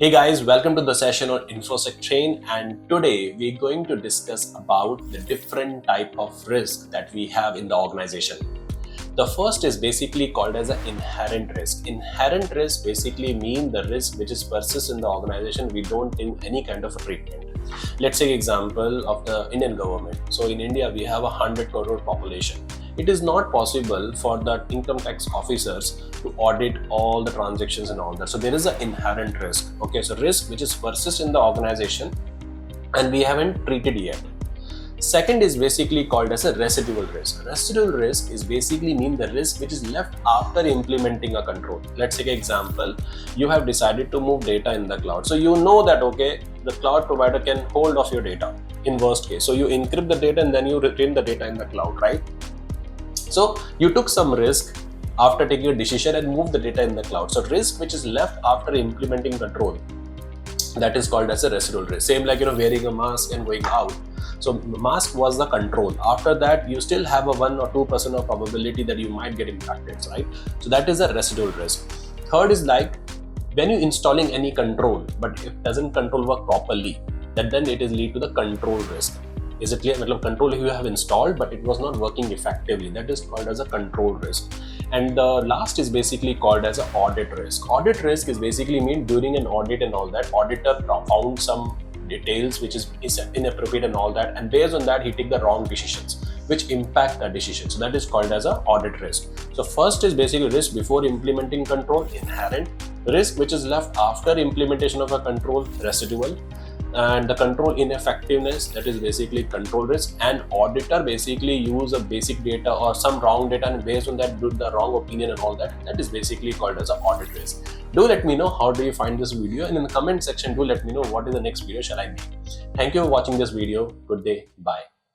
Hey guys, welcome to the session on InfoSec Train, and today we're going to discuss about the different type of risk that we have in the organization. The first is basically called as an inherent risk. Inherent risk basically mean the risk which is persists in the organization. We don't do any kind of treatment. Let's take example of the Indian government. So in India, we have 100 crore population. It is not possible for the income tax officers to audit all the transactions and all that. So there is an inherent risk. Okay, so risk which is persists in the organization and we haven't treated yet. Second is basically called as a residual risk. Residual risk is basically mean the risk which is left after implementing a control. Let's take an example. You have decided to move data in the cloud. So you know that, okay, the cloud provider can hold off your data in worst case. So you encrypt the data and then you retain the data in the cloud, right? So you took some risk after taking a decision and moved the data in the cloud. So risk which is left after implementing control, that is called as a residual risk. Same like wearing a mask and going out. So mask was the control. After that, you still have a 1 or 2% of probability that you might get impacted, right? So that is a residual risk. Third is like when you installing any control, but if doesn't control work properly, then it is lead to the control risk. Is it clear? Control you have installed, but it was not working effectively. That is called as a control risk. And the last is basically called as an audit risk. Audit risk is basically mean during an audit and all that, auditor found some details which is inappropriate and all that, and based on that he take the wrong decisions which impact the decision. So that is called as an audit risk. So first is basically risk before implementing control, inherent. Risk which is left after implementation of a control, residual. And the control ineffectiveness, that is basically control risk. And auditor basically use a basic data or some wrong data and based on that do the wrong opinion and all that. That is basically called as an audit risk. Do let me know how do you find this video, and in the comment section do let me know what is the next video shall I make. Thank you for watching this video. Good day. Bye.